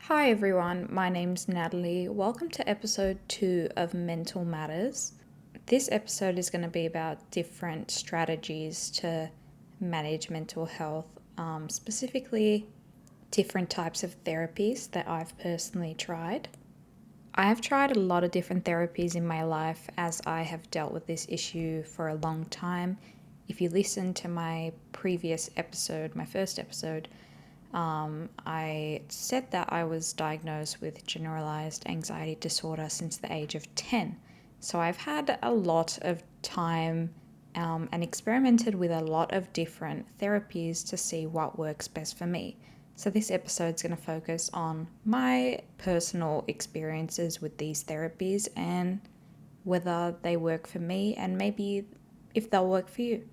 Hi everyone, my name's Natalie. Welcome to episode 2 of Mental Matters. This episode is going to be about different strategies to manage mental health, specifically different types of therapies that I've personally tried. I have tried a lot of different therapies in my life as I have dealt with this issue for a long time. If you listen to my previous episode, my first episode, I said that I was diagnosed with generalized anxiety disorder since the age of 10. So I've had a lot of time and experimented with a lot of different therapies to see what works best for me. So this episode is going to focus on my personal experiences with these therapies and whether they work for me and maybe if they'll work for you.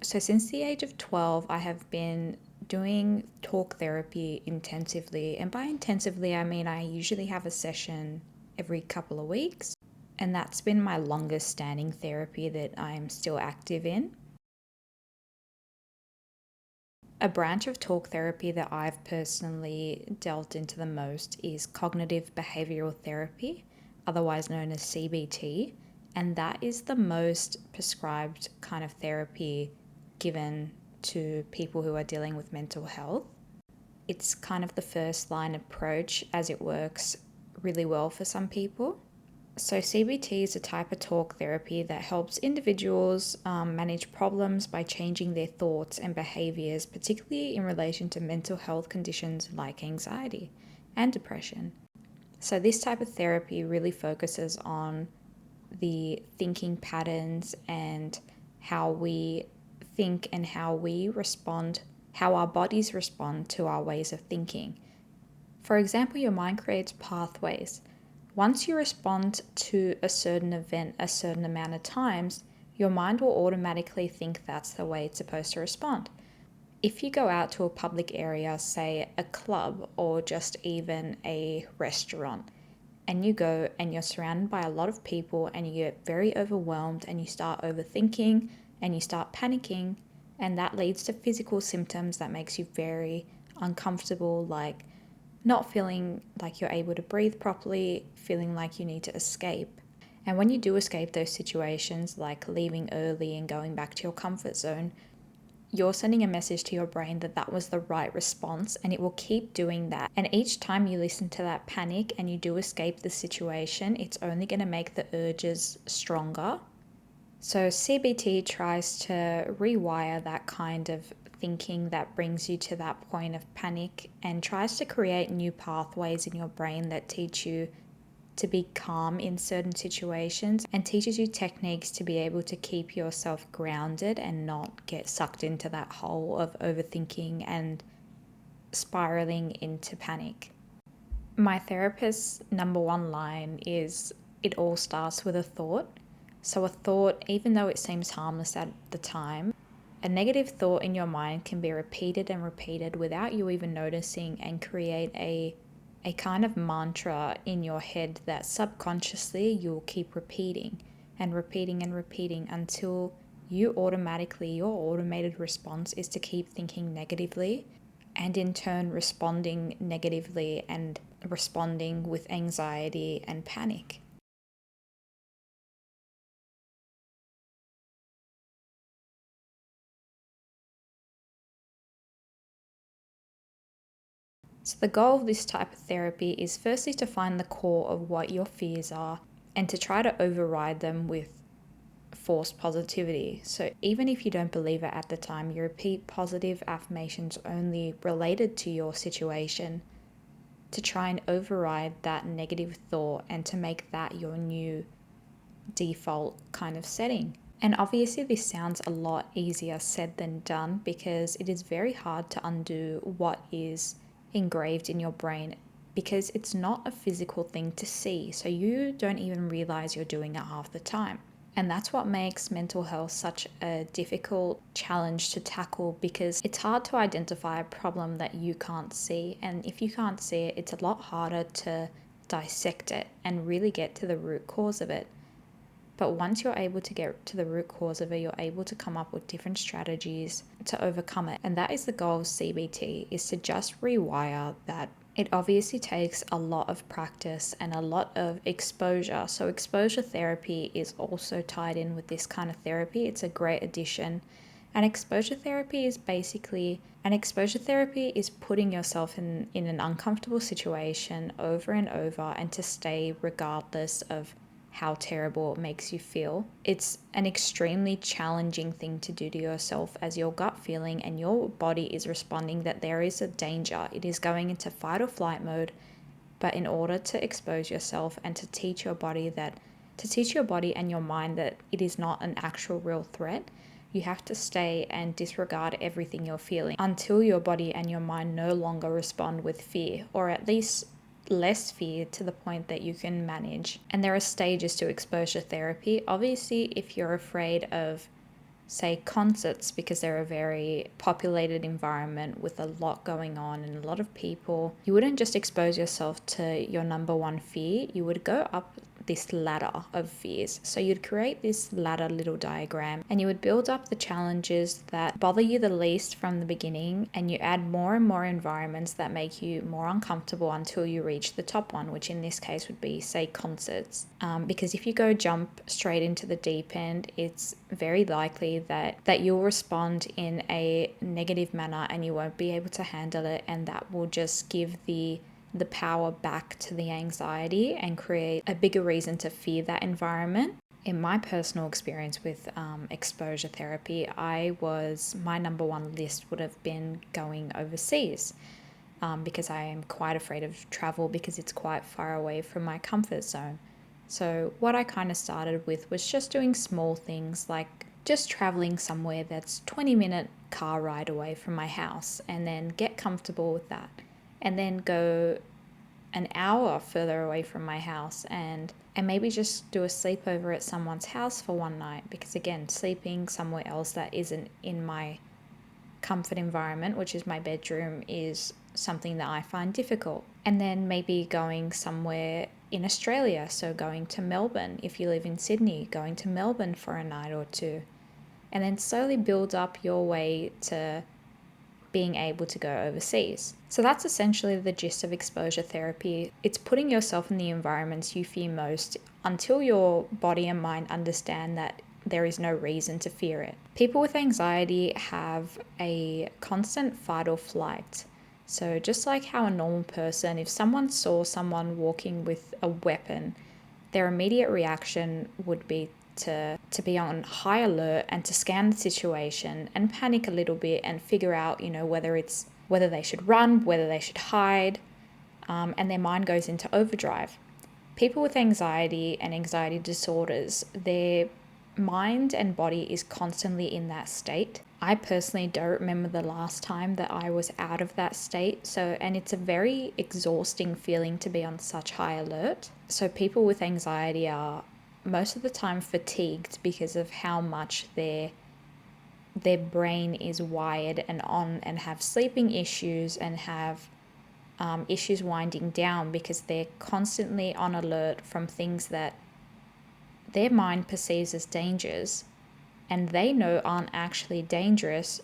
So since the age of 12, I have been doing talk therapy intensively. And by intensively, I mean I usually have a session every couple of weeks. And that's been my longest standing therapy that I'm still active in. A branch of talk therapy that I've personally delved into the most is cognitive behavioral therapy, otherwise known as CBT. And that is the most prescribed kind of therapy given to people who are dealing with mental health. It's kind of the first line approach as it works really well for some people. So, CBT is a type of talk therapy that helps individuals manage problems by changing their thoughts and behaviors, particularly in relation to mental health conditions like anxiety and depression. So, this type of therapy really focuses on the thinking patterns and how we think and how we respond, how our bodies respond to our ways of thinking. For example, your mind creates pathways. Once you respond to a certain event a certain amount of times, your mind will automatically think that's the way it's supposed to respond. If you go out to a public area, say a club or just even a restaurant, and you go and you're surrounded by a lot of people and you get very overwhelmed and you start overthinking and you start panicking, and that leads to physical symptoms that makes you very uncomfortable, like not feeling like you're able to breathe properly, feeling like you need to escape. And when you do escape those situations, like leaving early and going back to your comfort zone, you're sending a message to your brain that that was the right response, and it will keep doing that. And each time you listen to that panic and you do escape the situation, it's only going to make the urges stronger. So CBT tries to rewire that kind of thinking that brings you to that point of panic and tries to create new pathways in your brain that teach you to be calm in certain situations and teaches you techniques to be able to keep yourself grounded and not get sucked into that hole of overthinking and spiraling into panic. My therapist's number one line is, it all starts with a thought. So a thought, even though it seems harmless at the time, a negative thought in your mind can be repeated and repeated without you even noticing and create a kind of mantra in your head that subconsciously you'll keep repeating and repeating and repeating until your automated response is to keep thinking negatively and in turn responding negatively and responding with anxiety and panic. So, the goal of this type of therapy is firstly to find the core of what your fears are and to try to override them with forced positivity. So, even if you don't believe it at the time, you repeat positive affirmations only related to your situation to try and override that negative thought and to make that your new default kind of setting. And obviously, this sounds a lot easier said than done because it is very hard to undo what is engraved in your brain because it's not a physical thing to see. So you don't even realize you're doing it half the time. And that's what makes mental health such a difficult challenge to tackle because it's hard to identify a problem that you can't see. And if you can't see it, it's a lot harder to dissect it and really get to the root cause of it. But once you're able to get to the root cause of it, you're able to come up with different strategies to overcome it. And that is the goal of CBT, is to just rewire that It obviously takes a lot of practice and a lot of exposure. So, exposure therapy is also tied in with this kind of therapy. It's a great addition. And exposure therapy is putting yourself in an uncomfortable situation over and over and to stay regardless of how terrible it makes you feel. It's an extremely challenging thing to do to yourself as your gut feeling and your body is responding that there is a danger. It is going into fight or flight mode. But in order to expose yourself and to teach your body and your mind that it is not an actual real threat, you have to stay and disregard everything you're feeling until your body and your mind no longer respond with fear, or at least less fear to the point that you can manage. And there are stages to exposure therapy. Obviously, if you're afraid of, say, concerts, because they're a very populated environment with a lot going on and a lot of people, you wouldn't just expose yourself to your number one fear. You would go up this ladder of fears. So you'd create this ladder little diagram and you would build up the challenges that bother you the least from the beginning, and you add more and more environments that make you more uncomfortable until you reach the top one, which in this case would be, say, concerts. Because if you go jump straight into the deep end, it's very likely that you'll respond in a negative manner and you won't be able to handle it, and that will just give the power back to the anxiety and create a bigger reason to fear that environment. In my personal experience with exposure therapy, my number one list would have been going overseas, because I am quite afraid of travel because it's quite far away from my comfort zone. So what I kind of started with was just doing small things like just traveling somewhere that's 20-minute car ride away from my house, and then get comfortable with that, and then go an hour further away from my house and maybe just do a sleepover at someone's house for one night, because again, sleeping somewhere else that isn't in my comfort environment, which is my bedroom, is something that I find difficult. And then maybe going somewhere in Australia, so going to Melbourne. If you live in Sydney, going to Melbourne for a night or two, and then slowly build up your way to being able to go overseas. So that's essentially the gist of exposure therapy. It's putting yourself in the environments you fear most until your body and mind understand that there is no reason to fear it. People with anxiety have a constant fight or flight. So just like how a normal person, if someone saw someone walking with a weapon, their immediate reaction would be to be on high alert and to scan the situation and panic a little bit and figure out, whether they should run, whether they should hide, and their mind goes into overdrive. People with anxiety and anxiety disorders, their mind and body is constantly in that state. I personally don't remember the last time that I was out of that state. And it's a very exhausting feeling to be on such high alert. So people with anxiety are most of the time fatigued because of how much their brain is wired and on, and have sleeping issues and have issues winding down, because they're constantly on alert from things that their mind perceives as dangers and they know aren't actually dangerous,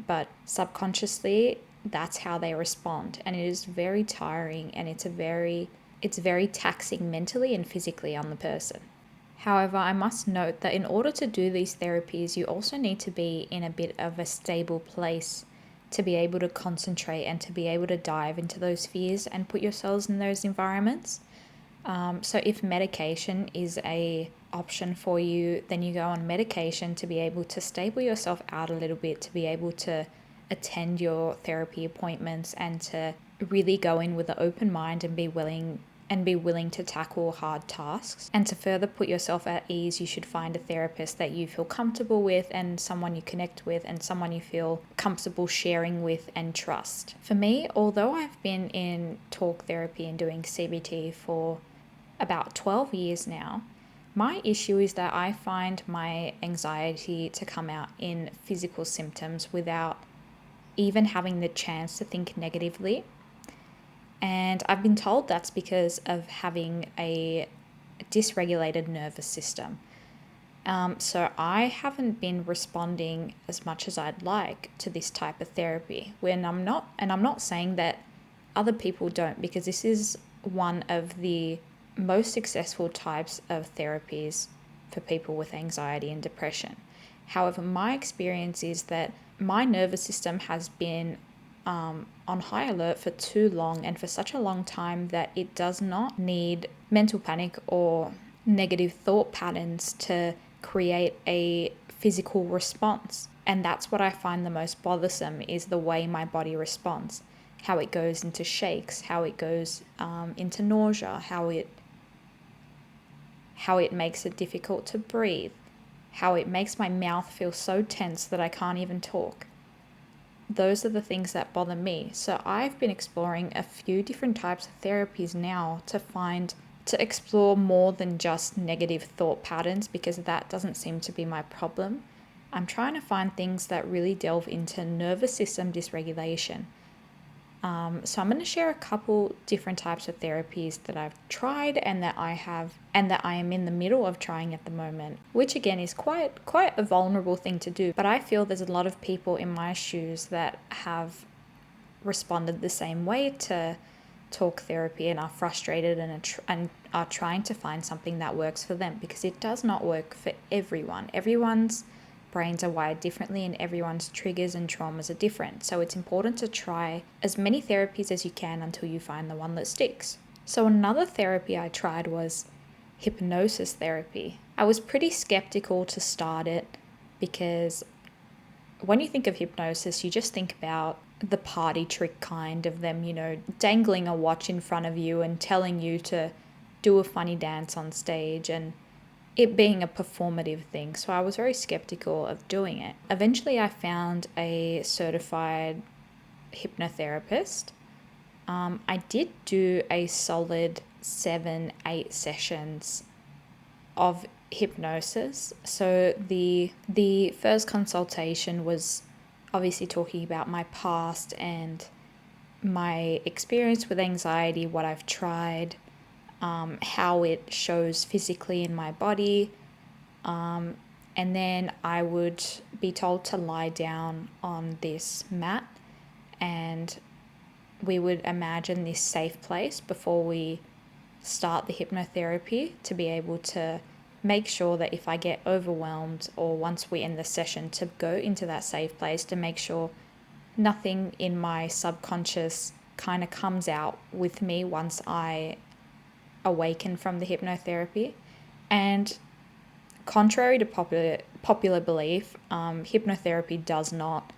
but subconsciously that's how they respond. And it is very tiring, and it's very taxing mentally and physically on the person. However, I must note that in order to do these therapies, you also need to be in a bit of a stable place to be able to concentrate and to be able to dive into those fears and put yourselves in those environments. So if medication is a option for you, then you go on medication to be able to stable yourself out a little bit, to be able to attend your therapy appointments and to really go in with an open mind and be willing to tackle hard tasks. And to further put yourself at ease, you should find a therapist that you feel comfortable with and someone you connect with and someone you feel comfortable sharing with and trust. For me, although I've been in talk therapy and doing CBT for about 12 years now, my issue is that I find my anxiety to come out in physical symptoms without even having the chance to think negatively. And I've been told that's because of having a dysregulated nervous system. So I haven't been responding as much as I'd like to this type of therapy. I'm not saying that other people don't, because this is one of the most successful types of therapies for people with anxiety and depression. However, my experience is that my nervous system has been on high alert for too long and for such a long time that it does not need mental panic or negative thought patterns to create a physical response. And that's what I find the most bothersome, is the way my body responds, how it goes into shakes, how it goes into nausea, how it makes it difficult to breathe, how it makes my mouth feel so tense that I can't even talk. Those are the things that bother me. So I've been exploring a few different types of therapies now to explore more than just negative thought patterns, because that doesn't seem to be my problem. I'm trying to find things that really delve into nervous system dysregulation. So I'm going to share a couple different types of therapies that I've tried and that I am in the middle of trying at the moment, which again is quite a vulnerable thing to do. But I feel there's a lot of people in my shoes that have responded the same way to talk therapy and are frustrated and are trying to find something that works for them, because it does not work for everyone. Everyone's brains are wired differently and everyone's triggers and traumas are different. So it's important to try as many therapies as you can until you find the one that sticks. So another therapy I tried was hypnosis therapy. I was pretty skeptical to start it, because when you think of hypnosis, you just think about the party trick kind of them, dangling a watch in front of you and telling you to do a funny dance on stage, and it being a performative thing. So I was very skeptical of doing it. Eventually I found a certified hypnotherapist. I did do a solid 7-8 sessions of hypnosis. So the first consultation was obviously talking about my past and my experience with anxiety, what I've tried, how it shows physically in my body, and then I would be told to lie down on this mat, and we would imagine this safe place before we start the hypnotherapy, to be able to make sure that if I get overwhelmed, or once we end the session, to go into that safe place to make sure nothing in my subconscious kind of comes out with me once I awaken from the hypnotherapy. And contrary to popular belief, hypnotherapy does not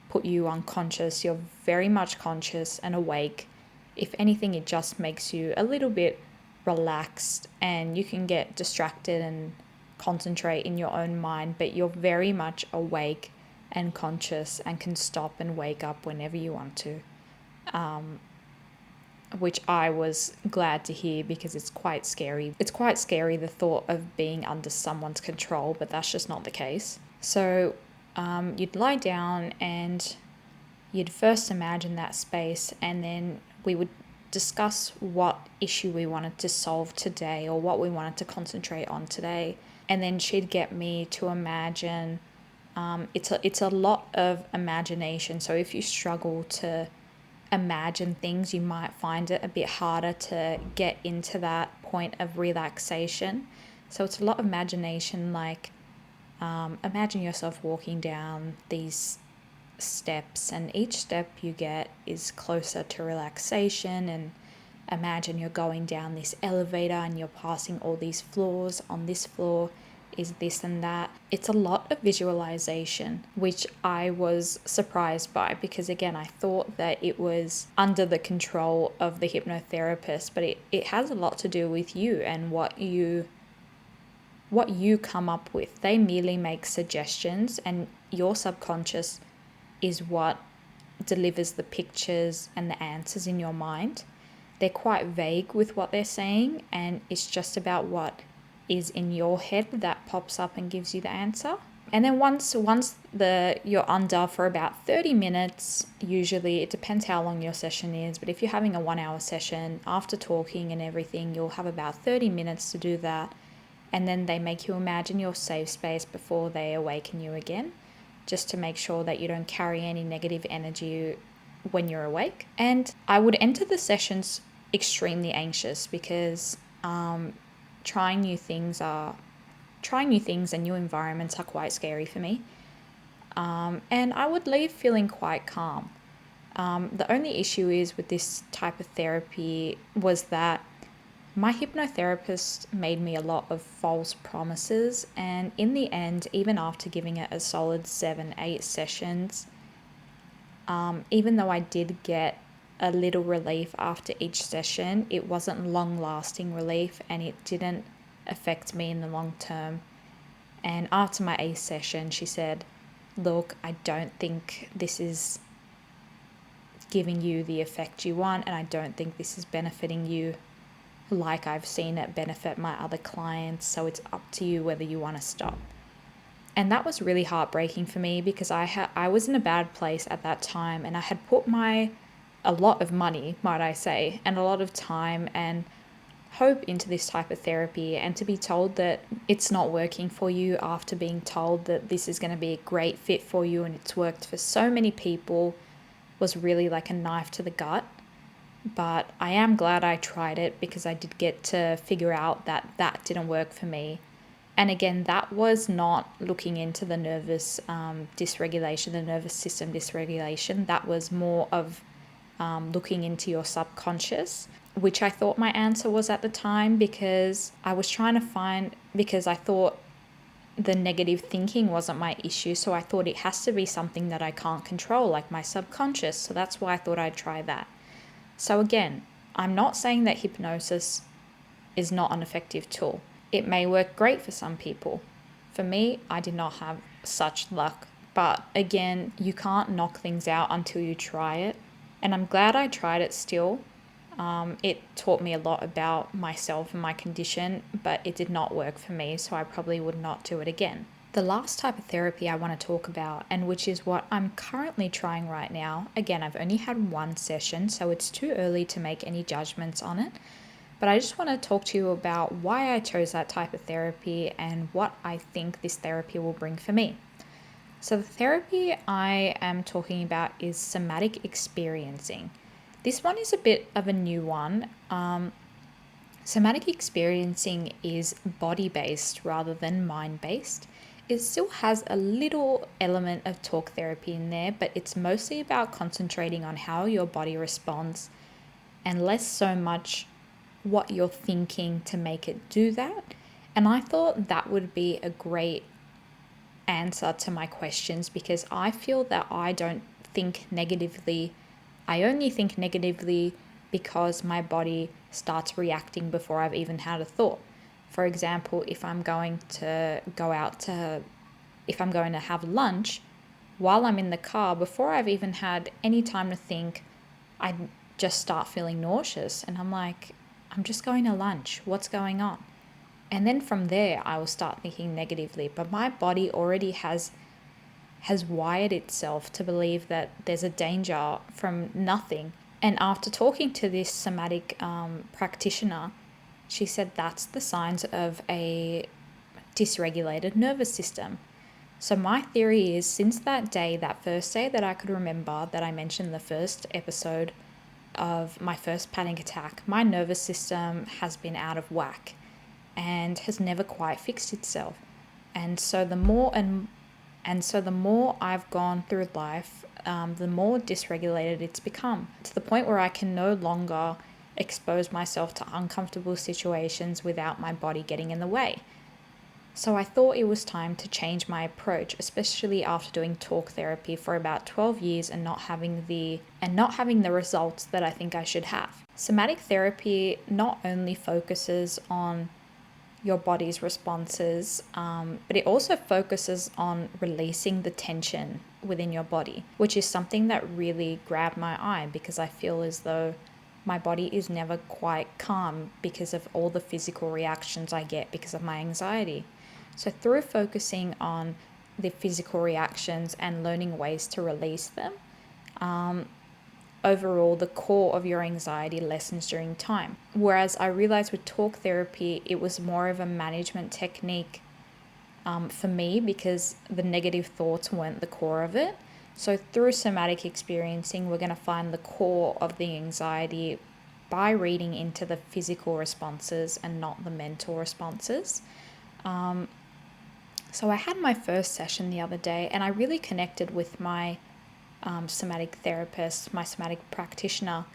put you unconscious. You're very much conscious and awake. If anything, it just makes you a little bit relaxed, and you can get distracted and concentrate in your own mind, but you're very much awake and conscious and can stop and wake up whenever you want to. Which I was glad to hear, because it's quite scary. It's quite scary, the thought of being under someone's control, but that's just not the case. So you'd lie down and you'd first imagine that space, and then we would discuss what issue we wanted to solve today, or what we wanted to concentrate on today. And then she'd get me to imagine. It's a lot of imagination. So if you struggle to imagine things, you might find it a bit harder to get into that point of relaxation. So it's a lot of imagination, like imagine yourself walking down these steps, and each step you get is closer to relaxation. And imagine you're going down this elevator and you're passing all these floors. On this floor is this and that. It's a lot of visualization, which I was surprised by, because again, I thought that it was under the control of the hypnotherapist, but it has a lot to do with you and what you come up with. They merely make suggestions, and your subconscious is what delivers the pictures and the answers in your mind. They're quite vague with what they're saying, and it's just about what is in your head that pops up and gives you the answer. And then once you're under for about 30 minutes, usually, it depends how long your session is, but if you're having a 1-hour session, after talking and everything, you'll have about 30 minutes to do that. And then they make you imagine your safe space before they awaken you again, just to make sure that you don't carry any negative energy when you're awake. And I would enter the sessions extremely anxious because trying new things and new environments are quite scary for me. And I would leave feeling quite calm. The only issue is with this type of therapy was that my hypnotherapist made me a lot of false promises, and in the end, even after giving it a solid 7-8 sessions, even though I did get a little relief after each session, it wasn't long-lasting relief and it didn't affect me in the long term. And after my 8th session, she said, look, I don't think this is giving you the effect you want, and I don't think this is benefiting you like I've seen it benefit my other clients, so it's up to you whether you want to stop. And that was really heartbreaking for me because I was in a bad place at that time, and I had put a lot of money, might I say, and a lot of time and hope into this type of therapy, and to be told that it's not working for you after being told that this is going to be a great fit for you and it's worked for so many people was really like a knife to the gut. But I am glad I tried it because I did get to figure out that that didn't work for me. And again, that was not looking into the nervous dysregulation, the nervous system dysregulation. That was more of looking into your subconscious, which I thought my answer was at the time, because I was trying to find, because I thought the negative thinking wasn't my issue. So I thought it has to be something that I can't control, like my subconscious. So that's why I thought I'd try that. So again, I'm not saying that hypnosis is not an effective tool. It may work great for some people. For me, I did not have such luck. But again, you can't knock things out until you try it. And I'm glad I tried it still. It taught me a lot about myself and my condition, but it did not work for me, so I probably would not do it again. The last type of therapy I want to talk about, and which is what I'm currently trying right now, again, I've only had one session, so it's too early to make any judgments on it, but I just want to talk to you about why I chose that type of therapy and what I think this therapy will bring for me. So the therapy I am talking about is somatic experiencing. This one is a bit of a new one. Somatic experiencing is body-based rather than mind-based. It still has a little element of talk therapy in there, but it's mostly about concentrating on how your body responds and less so much what you're thinking to make it do that. And I thought that would be a great answer to my questions, because I feel that I don't think negatively. I only think negatively because my body starts reacting before I've even had a thought. For example, if I'm going to have lunch, while I'm in the car, before I've even had any time to think, I just start feeling nauseous. And I'm like, I'm just going to lunch. What's going on? And then from there, I will start thinking negatively. But my body already has wired itself to believe that there's a danger from nothing. And after talking to this somatic practitioner, she said that's the signs of a dysregulated nervous system. So my theory is, since that day, that first day that I could remember, that I mentioned in the first episode of my first panic attack, my nervous system has been out of whack and has never quite fixed itself. And so the more I've gone through life, the more dysregulated it's become, to the point where I can no longer expose myself to uncomfortable situations without my body getting in the way. So I thought it was time to change my approach, especially after doing talk therapy for about 12 years and not having the results that I think I should have. Somatic therapy not only focuses on your body's responses, but it also focuses on releasing the tension within your body, which is something that really grabbed my eye, because I feel as though my body is never quite calm because of all the physical reactions I get because of my anxiety. So through focusing on the physical reactions and learning ways to release them, overall the core of your anxiety lessens during time. Whereas I realized with talk therapy, it was more of a management technique for me, because the negative thoughts weren't the core of it. So through somatic experiencing, we're going to find the core of the anxiety by reading into the physical responses and not the mental responses. So I had my first session the other day, and I really connected with my somatic therapist, my somatic practitioner.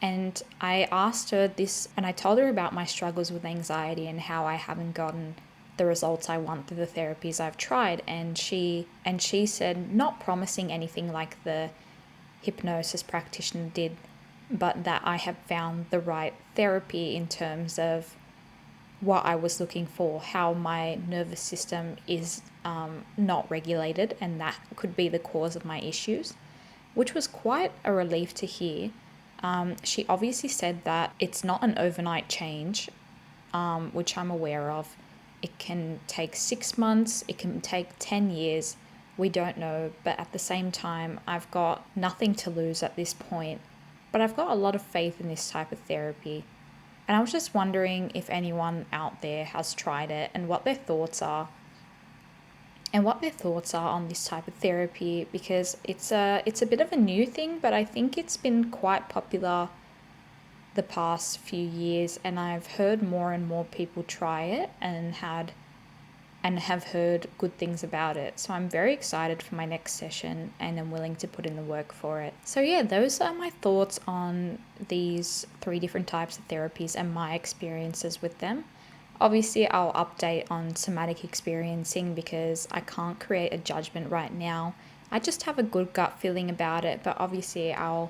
And I asked her this, and I told her about my struggles with anxiety and how I haven't gotten the results I want through the therapies I've tried. And she said, not promising anything like the hypnosis practitioner did, but that I have found the right therapy in terms of what I was looking for, how my nervous system is not regulated, and that could be the cause of my issues, which was quite a relief to hear. She obviously said that it's not an overnight change, which I'm aware of. It can take 6 months, it can take 10 years, we don't know, but at the same time, I've got nothing to lose at this point. But I've got a lot of faith in this type of therapy. And I was just wondering if anyone out there has tried it and what their thoughts are. On this type of therapy, because it's a bit of a new thing, but I think it's been quite popular the past few years, and I've heard more and more people try it and have heard good things about it. So I'm very excited for my next session, and I'm willing to put in the work for it. So yeah, those are my thoughts on these 3 different types of therapies and my experiences with them. Obviously, I'll update on somatic experiencing because I can't create a judgment right now. I just have a good gut feeling about it, but obviously I'll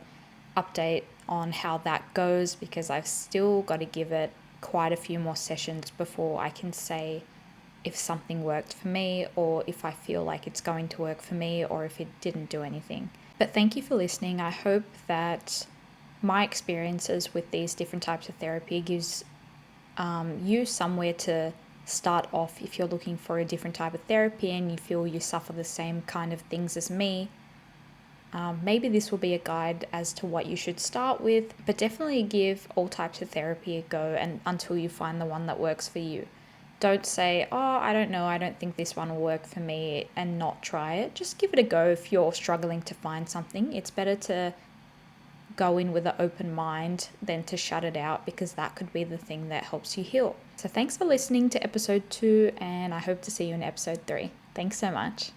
update on how that goes because I've still got to give it quite a few more sessions before I can say if something worked for me or if I feel like it's going to work for me or if it didn't do anything. But thank you for listening. I hope that my experiences with these different types of therapy gives you somewhere to start off if you're looking for a different type of therapy and you feel you suffer the same kind of things as me. Maybe this will be a guide as to what you should start with, but definitely give all types of therapy a go and until you find the one that works for you. Don't say, oh, I don't know, I don't think this one will work for me, and not try it. Just give it a go if you're struggling to find something. It's better to go in with an open mind than to shut it out, because that could be the thing that helps you heal. So thanks for listening to episode 2, and I hope to see you in episode 3. Thanks so much.